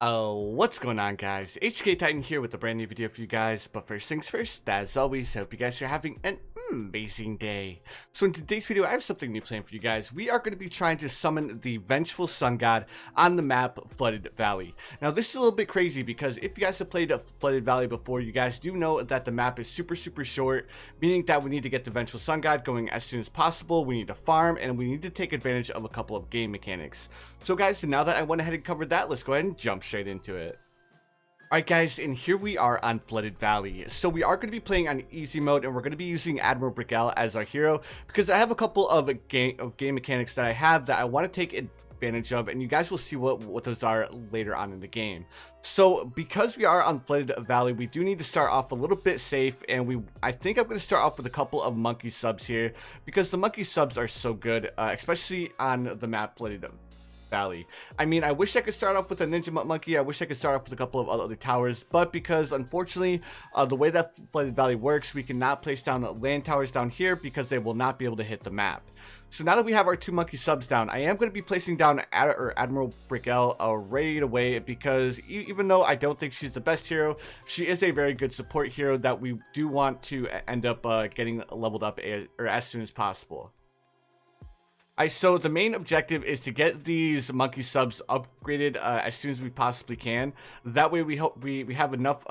What's going on, guys? HK Titan here with a brand new video for you guys, but first things first, as always, I hope you guys are having an amazing day. So in today's video, I have something new planned for you guys. We are going to be trying to summon the Vengeful Sun God on the map Flooded Valley. Now this is a little bit crazy because if you guys have played Flooded Valley before, you guys do know that the map is super short, meaning that we need to get the Vengeful Sun God going as soon as possible. We need to farm and we need to take advantage of a couple of game mechanics. So guys, now that I went ahead and covered that, let's go ahead and jump straight into it. Alright guys, and here we are on Flooded Valley. So we are going to be playing on easy mode, and we're going to be using Admiral Brickell as our hero because I have a couple of game mechanics that I have that I want to take advantage of, and you guys will see what those are later on in the game. So because we are on Flooded Valley, we do need to start off a little bit safe, and I think I'm going to start off with a couple of monkey subs here because the monkey subs are so good, especially on the map Flooded Valley. I mean, I wish I could start off with a ninja monkey. I wish I could start off with a couple of other towers, but because unfortunately the way that Flooded Valley works, we cannot place down land towers down here because they will not be able to hit the map. So now that we have our two monkey subs down, I am going to be placing down Admiral Brickell right away because even though I don't think she's the best hero, she is a very good support hero that we do want to end up getting leveled up as soon as possible. Alright, so the main objective is to get these monkey subs upgraded as soon as we possibly can. That way we hope we have enough,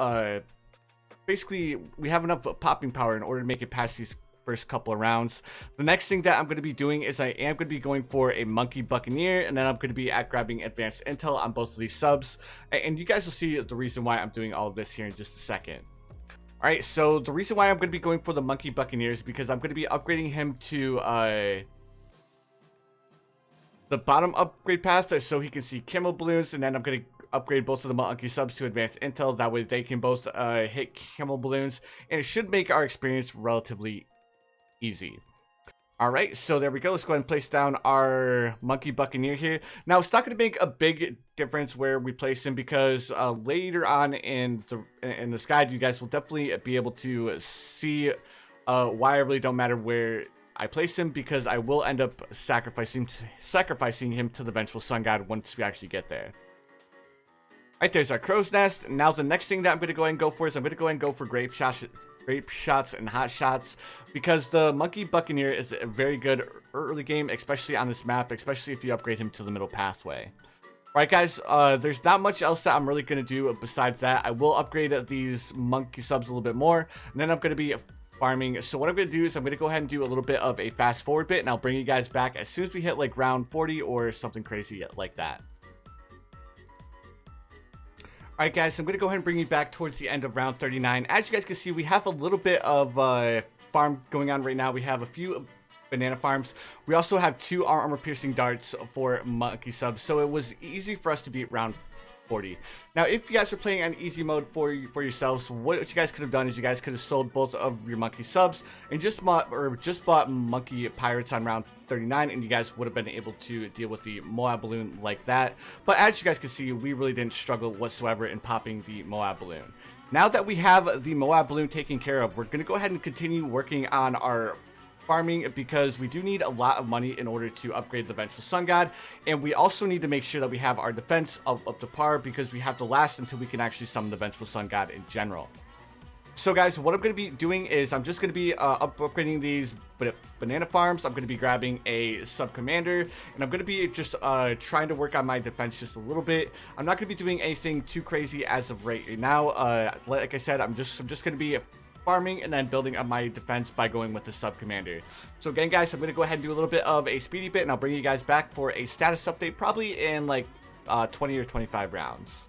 basically we have enough popping power in order to make it past these first couple of rounds. The next thing that I'm going to be doing is I am going to be going for a monkey Buccaneer, and then I'm going to be grabbing advanced intel on both of these subs. And you guys will see the reason why I'm doing all of this here in just a second. Alright, so the reason why I'm going to be going for the monkey Buccaneer is because I'm going to be upgrading him to the bottom upgrade path so he can see camo balloons, and then I'm going to upgrade both of the monkey subs to advanced intel. That way they can both hit camo balloons, and it should make our experience relatively easy. Alright, so there we go. Let's go ahead and place down our monkey Buccaneer here. Now it's not going to make a big difference where we place him because later on in this guide, you guys will definitely be able to see why it really don't matter where I place him, because I will end up sacrificing him to the Vengeful Sun God once we actually get there. Alright, there's our crow's nest. Now the next thing that I'm going to go ahead and go for is I'm going to go ahead and go for grape shots and hot shots, because the monkey Buccaneer is a very good early game, especially on this map, especially if you upgrade him to the middle pathway. Alright guys, there's not much else that I'm really going to do besides that. I will upgrade these monkey subs a little bit more, and then I'm going to be farming. So what I'm going to do is I'm going to go ahead and do a little bit of a fast forward bit, and I'll bring you guys back as soon as we hit like round 40 or something crazy like that. Alright guys, so I'm going to go ahead and bring you back towards the end of round 39. As you guys can see, we have a little bit of farm going on right now. We have a few banana farms. We also have two armor piercing darts for monkey subs, so it was easy for us to beat round 40. Now if you guys are playing on easy mode for yourselves, what you guys could have done is you guys could have sold both of your monkey subs and just bought monkey pirates on round 39, and you guys would have been able to deal with the Moab balloon like that. But as you guys can see, we really didn't struggle whatsoever in popping the Moab balloon. Now that we have the Moab balloon taken care of, we're going to go ahead and continue working on our farming, because we do need a lot of money in order to upgrade the Vengeful Sun God, and we also need to make sure that we have our defense up to par, because we have to last until we can actually summon the Vengeful Sun God in general. So guys, what I'm going to be doing is I'm just going to be upgrading these banana farms. I'm going to be grabbing a sub commander, and I'm going to be just trying to work on my defense just a little bit. I'm not going to be doing anything too crazy as of right now. Like I said, I'm just going to be farming and then building up my defense by going with the sub commander. So again guys, I'm going to go ahead and do a little bit of a speedy bit, and I'll bring you guys back for a status update probably in like 20 or 25 rounds.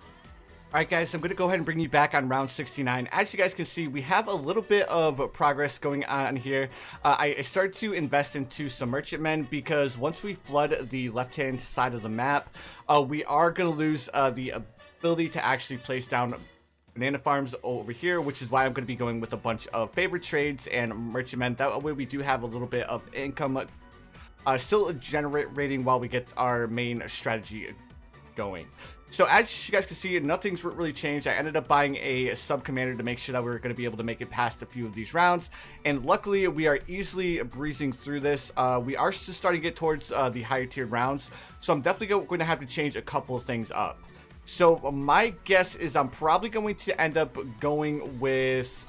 Alright guys, I'm going to go ahead and bring you back on round 69. As you guys can see, we have a little bit of progress going on here. I started to invest into some merchantmen, because once we flood the left hand side of the map, we are going to lose the ability to actually place down banana farms over here, which is why I'm going to be going with a bunch of favorite trades and merchantmen. That way we do have a little bit of income still generating while we get our main strategy going. So as you guys can see, nothing's really changed. I ended up buying a sub commander to make sure that we were going to be able to make it past a few of these rounds, and luckily we are easily breezing through this. We are just starting to get towards the higher tiered rounds, so I'm definitely going to have to change a couple of things up. So my guess is I'm probably going to end up going with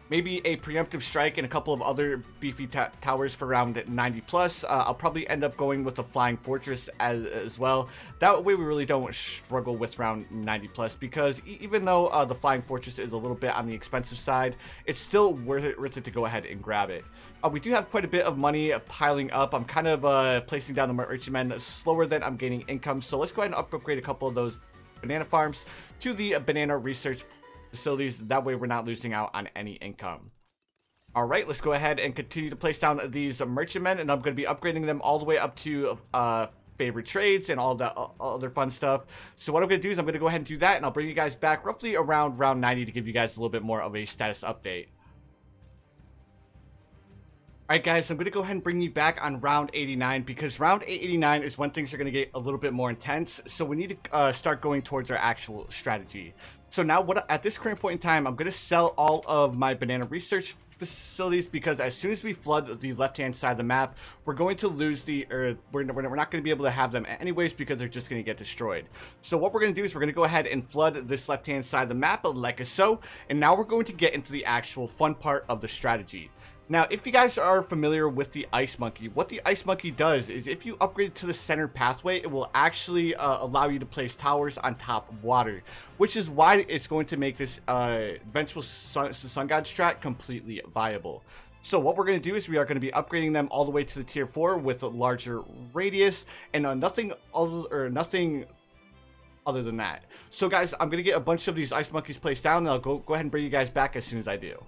maybe a preemptive strike and a couple of other beefy towers for around 90 plus. I'll probably end up going with the flying fortress as well. That way we really don't struggle with round 90 plus, because even though the flying fortress is a little bit on the expensive side, it's still worth it to go ahead and grab it. We do have quite a bit of money piling up. I'm kind of placing down the merchantmen slower than I'm gaining income. So let's go ahead and upgrade a couple of those banana farms to the banana research facilities. That way we're not losing out on any income. All right, let's go ahead and continue to place down these merchantmen, and I'm going to be upgrading them all the way up to favorite trades and all that other fun stuff. So what I'm going to do is I'm going to go ahead and do that, and I'll bring you guys back roughly around round 90 to give you guys a little bit more of a status update. Alright guys, I'm going to go ahead and bring you back on round 89, because round 89 is when things are going to get a little bit more intense, so we need to start going towards our actual strategy. So now at this current point in time, I'm going to sell all of my banana research facilities, because as soon as we flood the left-hand side of the map, we're going to lose we're not going to be able to have them anyways, because they're just going to get destroyed. So what we're going to do is we're going to go ahead and flood this left-hand side of the map like so, and now we're going to get into the actual fun part of the strategy. Now, if you guys are familiar with the Ice Monkey, what the Ice Monkey does is if you upgrade to the center pathway, it will actually allow you to place towers on top of water, which is why it's going to make this Vengeful Sun God strat completely viable. So what we're going to do is we are going to be upgrading them all the way to the tier 4 with a larger radius, and nothing other than that. So guys, I'm going to get a bunch of these Ice Monkeys placed down, and I'll go ahead and bring you guys back as soon as I do.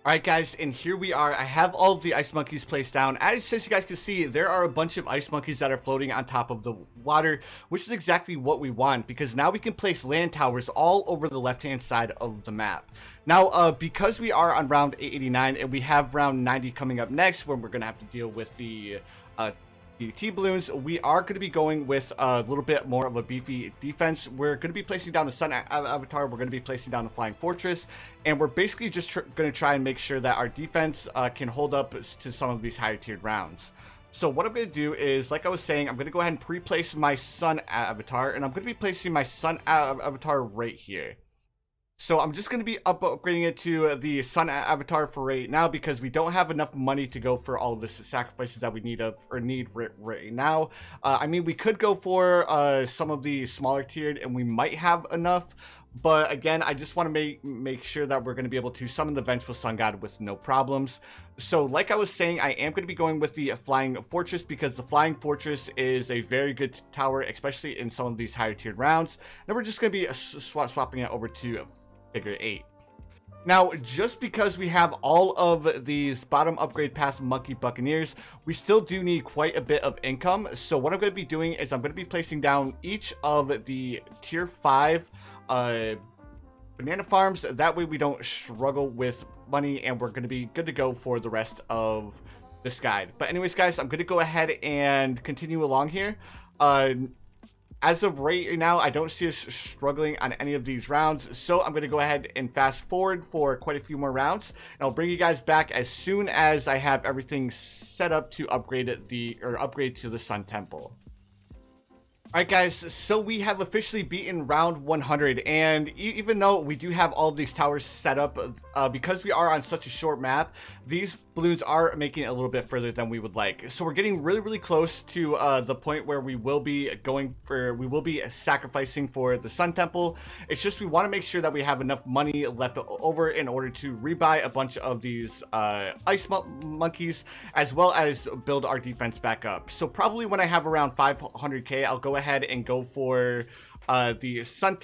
Alright guys, and here we are. I have all of the Ice Monkeys placed down. As you guys can see, there are a bunch of Ice Monkeys that are floating on top of the water, which is exactly what we want, because now we can place land towers all over the left-hand side of the map. Now, because we are on round 889 and we have round 90 coming up next, when we're going to have to deal with the Bloons, we are going to be going with a little bit more of a beefy defense. We're going to be placing down the Sun Avatar, we're going to be placing down the Flying Fortress, and we're basically just going to try and make sure that our defense can hold up to some of these higher tiered rounds. So what I'm going to do is, like I was saying, I'm going to go ahead and pre-place my Sun Avatar, and I'm going to be placing my Sun Avatar right here. So I'm just going to be upgrading it to the Sun Avatar for right now, because we don't have enough money to go for all of the sacrifices that we need right now. I mean, we could go for some of the smaller tiered, and we might have enough. But again, I just want to make sure that we're going to be able to summon the Vengeful Sun God with no problems. So like I was saying, I am going to be going with the Flying Fortress, because the Flying Fortress is a very good tower, especially in some of these higher tiered rounds. Then we're just going to be swapping it over to figure 8. Now, just because we have all of these bottom upgrade path monkey Buccaneers, we still do need quite a bit of income. So what I'm going to be doing is I'm going to be placing down each of the tier 5 banana farms. That way we don't struggle with money, and we're going to be good to go for the rest of this guide. But anyways, guys, I'm going to go ahead and continue along here. As of right now, I don't see us struggling on any of these rounds, so I'm going to go ahead and fast forward for quite a few more rounds, and I'll bring you guys back as soon as I have everything set up to upgrade to the Sun Temple. Alright guys, so we have officially beaten round 100, and even though we do have all of these towers set up, because we are on such a short map, these balloons are making it a little bit further than we would like. So we're getting really close to the point where we will be sacrificing for the Sun Temple. It's just we want to make sure that we have enough money left over in order to rebuy a bunch of these Ice Monkeys, as well as build our defense back up. So probably when I have around 500k, I'll go ahead and go for the Sun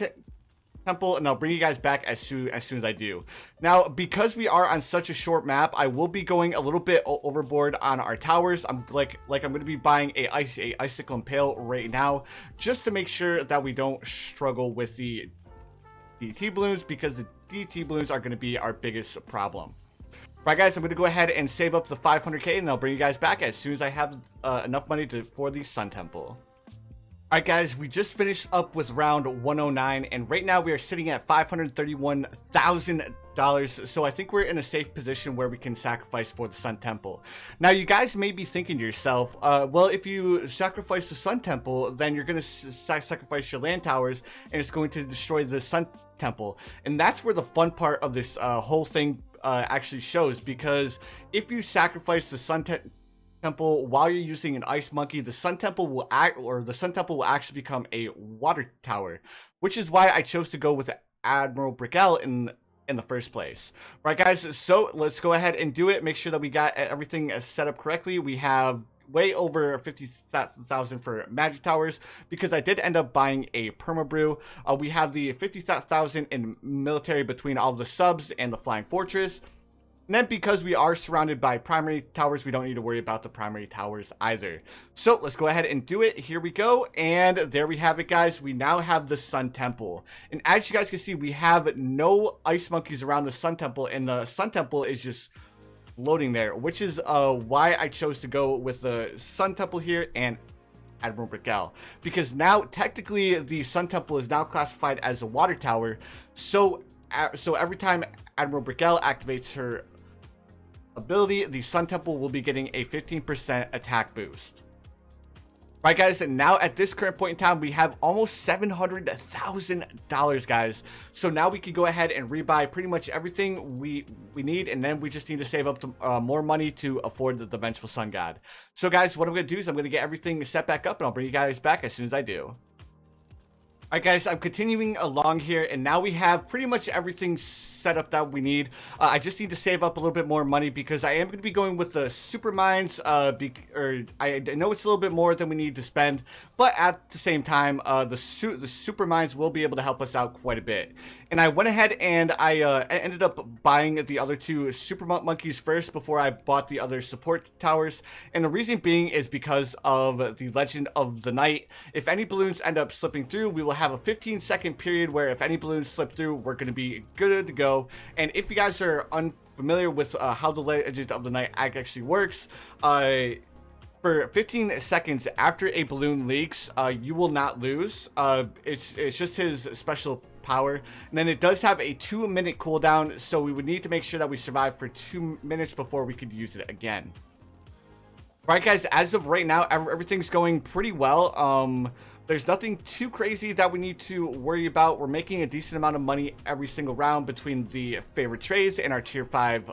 Temple, and I'll bring you guys back as soon as I do. Now, because we are on such a short map, I will be going a little bit overboard on our towers. I'm going to be buying a Icicle Impale right now, just to make sure that we don't struggle with the DT Bloons, because the DT Bloons are going to be our biggest problem. Right guys, I'm going to go ahead and save up the 500k, and I'll bring you guys back as soon as I have enough money for the Sun Temple. Alright guys, we just finished up with round 109, and right now we are sitting at 531,000 so I think we're in a safe position where we can sacrifice for the Sun Temple. Now, you guys may be thinking to yourself, well, if you sacrifice the Sun Temple, then you're going to sacrifice your land towers, and it's going to destroy the Sun Temple. And that's where the fun part of this whole thing actually shows, because if you sacrifice the Sun Temple while you're using an Ice Monkey, the Sun Temple will actually become a water tower, which is why I chose to go with Admiral Brickell in the first place. Right, guys, so let's go ahead and do it. Make sure that we got everything set up correctly. We have way over 50,000 for magic towers because I did end up buying a perma brew. We have the 50,000 in military between all of the subs and the flying fortress. And then because we are surrounded by primary towers, we don't need to worry about the primary towers either. So let's go ahead and do it. Here we go. And there we have it, guys. We now have the Sun Temple. And as you guys can see, we have no ice monkeys around the Sun Temple. And the Sun Temple is just floating there, which is why I chose to go with the Sun Temple here and Admiral Brickell. Because now, technically, the Sun Temple is now classified as a water tower. So every time Admiral Brickell activates her ability, the Sun Temple will be getting a 15% attack boost. Right, guys, and now at this current point in time, we have almost $700,000, guys. So now we can go ahead and rebuy pretty much everything we need, and then we just need to save up more money to afford the Vengeful Sun God. So, guys, what I'm going to do is I'm going to get everything set back up, and I'll bring you guys back as soon as I do. Alright, guys, I'm continuing along here, and now we have pretty much everything set up that we need. I just need to save up a little bit more money because I am going to be going with the super mines. I know it's a little bit more than we need to spend, but at the same time, the super mines will be able to help us out quite a bit. And I went ahead and I ended up buying the other two super monkeys first before I bought the other support towers. And the reason being is because of the Legend of the Night. If any balloons end up slipping through, we will have a 15-second period where if any balloons slip through, we're going to be good to go. And if you guys are unfamiliar with how the Legend of the Night actually works, for 15 seconds after a balloon leaks, you will not lose. It's just his special power. And then it does have a 2-minute cooldown, so we would need to make sure that we survive for 2 minutes before we could use it again. Right, guys, as of right now, everything's going pretty well. There's nothing too crazy that we need to worry about. We're making a decent amount of money every single round between the favorite trades and our tier 5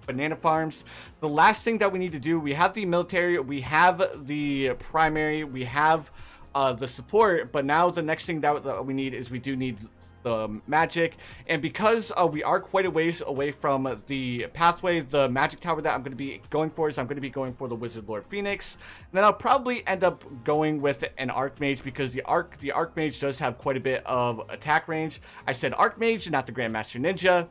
banana farms. The last thing that we need to do, we have the military, we have the primary, we have the support, but now the next thing that we need is we do need the magic. And because we are quite a ways away from the pathway, the magic tower that I'm going to be going for is I'm going to be going for the Wizard Lord Phoenix. And then I'll probably end up going with an Archmage because the Archmage does have quite a bit of attack range. I said Archmage and not the Grandmaster Ninja.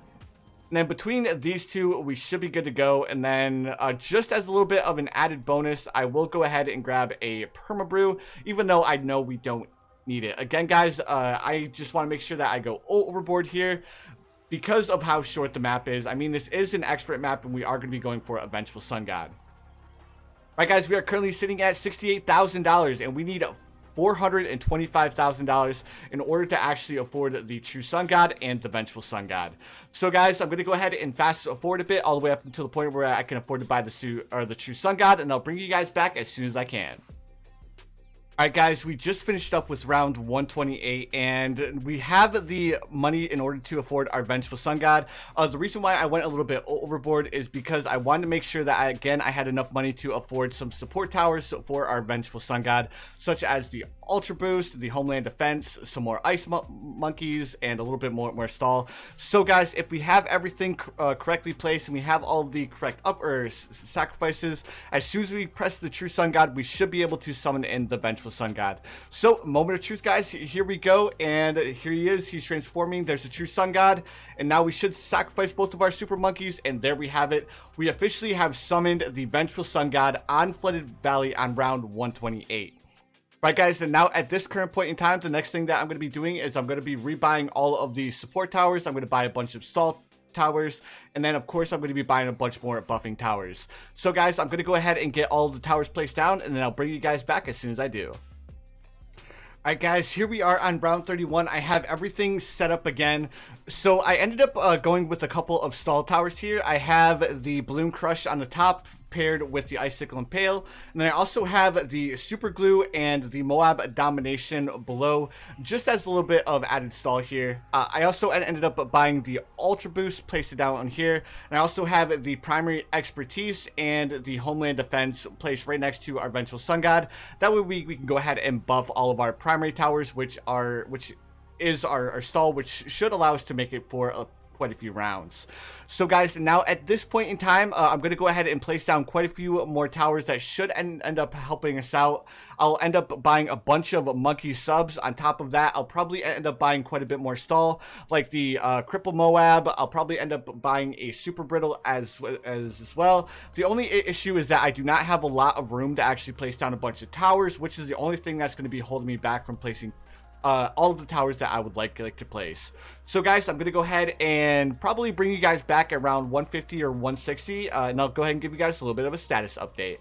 And then between these two, we should be good to go. And then just as a little bit of an added bonus, I will go ahead and grab a perma brew, even though I know we don't need it. Again, guys, I just want to make sure that I go overboard here because of how short the map is. I mean, this is an expert map, and we are going to be going for a Vengeful Sun God. Right, guys, we are currently sitting at $68,000, and we need $425,000 in order to actually afford the True Sun God and the Vengeful Sun God. So, guys, I'm going to go ahead and fast forward a bit all the way up until the point where I can afford to buy the True Sun God, and I'll bring you guys back as soon as I can. Alright, guys, we just finished up with round 128, and we have the money in order to afford our Vengeful Sun God. The reason why I went a little bit overboard is because I wanted to make sure that, I had enough money to afford some support towers for our Vengeful Sun God, such as the Ultra Boost, the Homeland Defense, some more Ice Monkeys, and a little bit more stall. So, guys, if we have everything correctly placed and we have all of the correct sacrifices, as soon as we press the True Sun God, we should be able to summon in the Vengeful Sun God. So, moment of truth, guys. Here we go, and here he is. He's transforming. There's the True Sun God, and now we should sacrifice both of our super monkeys, and there we have it. We officially have summoned the Vengeful Sun God on Flooded Valley on round 128. Right, guys, and now at this current point in time, the next thing that I'm going to be doing is I'm going to be rebuying all of the support towers. I'm going to buy a bunch of stall towers, and then of course I'm going to be buying a bunch more buffing towers. So, guys, I'm going to go ahead and get all the towers placed down, and then I'll bring you guys back as soon as I do. Alright guys, here we are on round 31. I have everything set up again. So I ended up going with a couple of stall towers here. I have the Bloom Crush on the top paired with the Icicle Impale. And then I also have the Super Glue and the Moab Domination below, just as a little bit of added stall here. I also ended up buying the Ultra Boost, placed it down on here. And I also have the Primary Expertise and the Homeland Defense placed right next to our Vengeful Sun God. That way we can go ahead and buff all of our primary towers, which is our stall, which should allow us to make it for quite a few rounds. So guys, now at this point in time, I'm going to go ahead and place down quite a few more towers that should end up helping us out. I'll end up buying a bunch of monkey subs. On top of that, I'll probably end up buying quite a bit more stall, like the Cripple Moab. I'll probably end up buying a Super Brittle as well. The only issue is that I do not have a lot of room to actually place down a bunch of towers, which is the only thing that's going to be holding me back from placing all of the towers that I would like to place. So guys, I'm going to go ahead and probably bring you guys back around 150 or 160, and I'll go ahead and give you guys a little bit of a status update.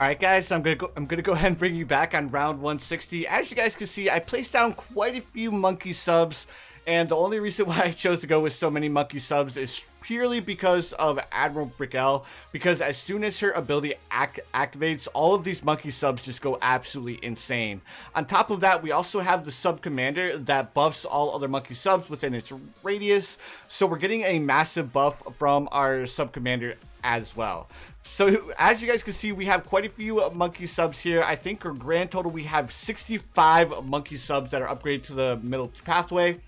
Alright guys, I'm gonna go ahead and bring you back on round 160. As you guys can see, I placed down quite a few monkey subs, and the only reason why I chose to go with so many monkey subs is purely because of Admiral Brickell, because as soon as her ability activates, all of these monkey subs just go absolutely insane. On top of that, we also have the sub commander that buffs all other monkey subs within its radius, so we're getting a massive buff from our sub commander as well. So as you guys can see, we have quite a few monkey subs here. I think our grand total, we have 65 monkey subs that are upgraded to the middle pathway.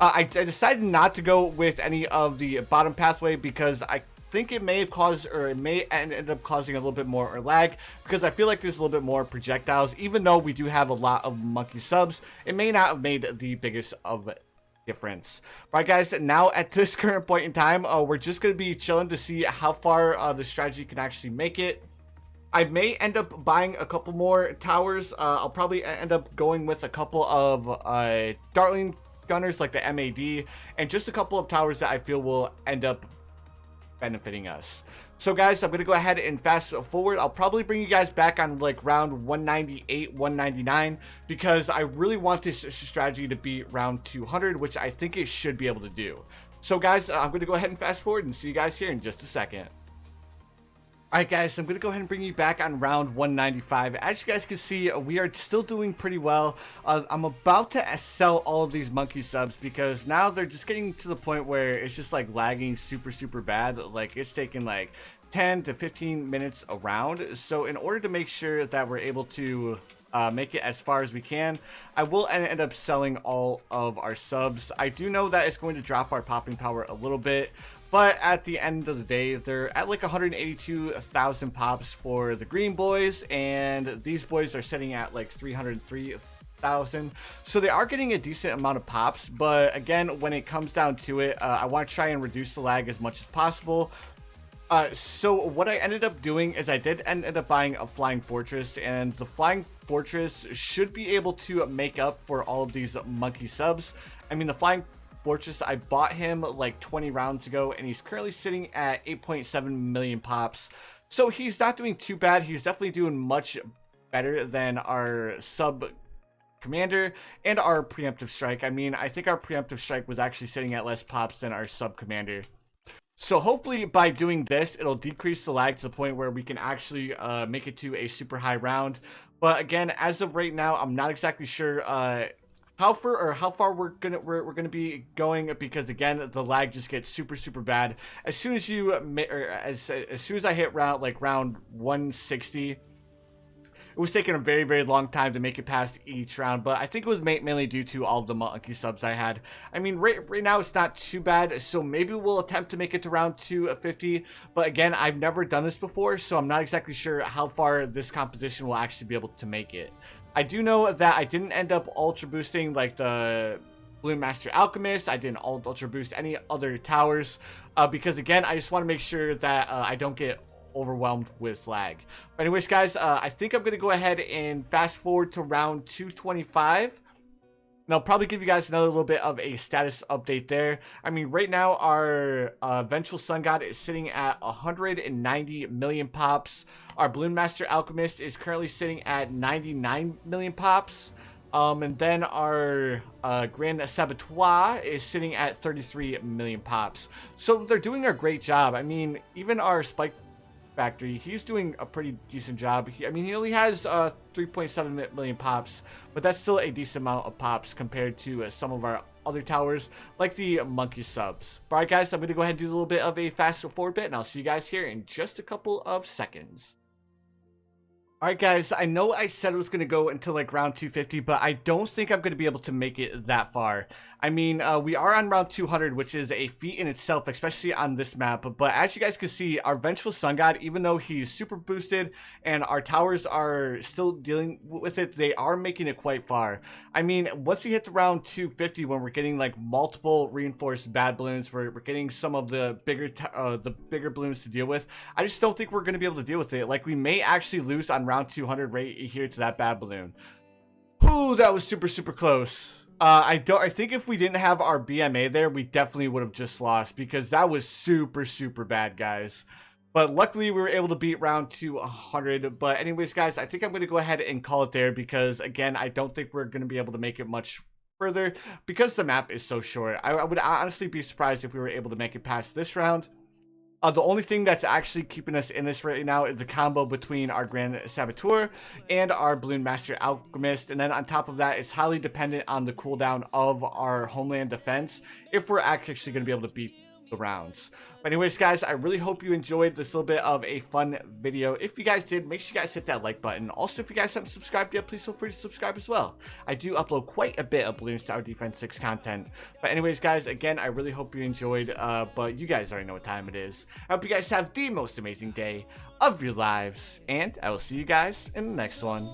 I decided not to go with any of the bottom pathway because I think it may have caused, or it may end up causing a little bit more lag, because I feel like there's a little bit more projectiles. Even though we do have a lot of monkey subs, it may not have made the biggest of difference. Right guys, now at this current point in time, we're just going to be chilling to see how far the strategy can actually make it. I may end up buying a couple more towers. I'll probably end up going with a couple of Dartling gunners like the MAD, and just a couple of towers that I feel will end up benefiting us. So guys, I'm going to go ahead and fast forward. I'll probably bring you guys back on like round 198, 199, because I really want this strategy to be round 200, which I think it should be able to do. So guys, I'm going to go ahead and fast forward and see you guys here in just a second. Alright guys, I'm going to go ahead and bring you back on round 195. As you guys can see, we are still doing pretty well. I'm about to sell all of these monkey subs because now they're just getting to the point where it's just like lagging super bad. Like it's taking like 10 to 15 minutes a round. So in order to make sure that we're able to make it as far as we can, I will end up selling all of our subs. I do know that it's going to drop our popping power a little bit, but at the end of the day, they're at like 182,000 pops for the green boys, and these boys are sitting at like 303,000. So they are getting a decent amount of pops, but again, when it comes down to it, I want to try and reduce the lag as much as possible. So what I ended up doing is I did end up buying a Flying Fortress, and the Flying Fortress should be able to make up for all of these monkey subs. I mean, the Flying Fortress, I bought him like 20 rounds ago, and he's currently sitting at 8.7 million pops. So he's not doing too bad. He's definitely doing much better than our sub commander and our preemptive strike. I mean, I think our preemptive strike was actually sitting at less pops than our sub commander. So hopefully by doing this, it'll decrease the lag to the point where we can actually make it to a super high round. But again, as of right now, I'm not exactly sure how far we're gonna be going, because again, the lag just gets super bad as soon as you as soon as I hit round 160. It was taking a very long time to make it past each round, but I think it was mainly due to all the monkey subs I had. I mean, right now it's not too bad, so maybe we'll attempt to make it to round 250. But again, I've never done this before, so I'm not exactly sure how far this composition will actually be able to make it. I do know that I didn't end up ultra boosting like the Bloon Master Alchemist. I didn't ultra boost any other towers because again, I just want to make sure that I don't get overwhelmed with lag. But anyways guys, I think I'm going to go ahead and fast forward to round 225. And I'll probably give you guys another little bit of a status update there. I mean, right now our Vengeful Sun God is sitting at 190 million pops. Our Bloon Master Alchemist is currently sitting at 99 million pops. And then our Grand Saboteur is sitting at 33 million pops. So they're doing a great job. I mean, even our Spike Factory, he's doing a pretty decent job. I mean, he only has 3.7 million pops, but that's still a decent amount of pops compared to some of our other towers, like the monkey subs. Alright guys, I'm going to go ahead and do a little bit of a fast forward bit, and I'll see you guys here in just a couple of seconds. Alright guys, I know I said it was going to go until like round 250, but I don't think I'm going to be able to make it that far. I mean, we are on round 200, which is a feat in itself, especially on this map. But as you guys can see, our Vengeful Sun God, even though he's super boosted and our towers are still dealing with it, they are making it quite far. I mean, once we hit the round 250, when we're getting like multiple reinforced bad balloons, we're getting some of the bigger balloons to deal with. I just don't think we're going to be able to deal with it. Like, we may actually lose on round 200 right here to that bad balloon. Ooh, that was super close. I think if we didn't have our BMA there, we definitely would have just lost, because that was super bad, guys. But luckily we were able to beat round 200. But anyways, guys, I think I'm going to go ahead and call it there, because again, I don't think we're going to be able to make it much further because the map is so short. I would honestly be surprised if we were able to make it past this round. The only thing that's actually keeping us in this right now is the combo between our Grand Saboteur and our Balloon Master Alchemist. And then on top of that, it's highly dependent on the cooldown of our Homeland Defense if we're actually going to be able to beat the rounds. But anyways, guys, I really hope you enjoyed this little bit of a fun video. If you guys did, make sure you guys hit that like button. Also, if you guys haven't subscribed yet, please feel free to subscribe as well. I do upload quite a bit of Bloons Tower Defense 6 content. But anyways, guys, again, I really hope you enjoyed. But you guys already know what time it is. I hope you guys have the most amazing day of your lives, and I will see you guys in the next one.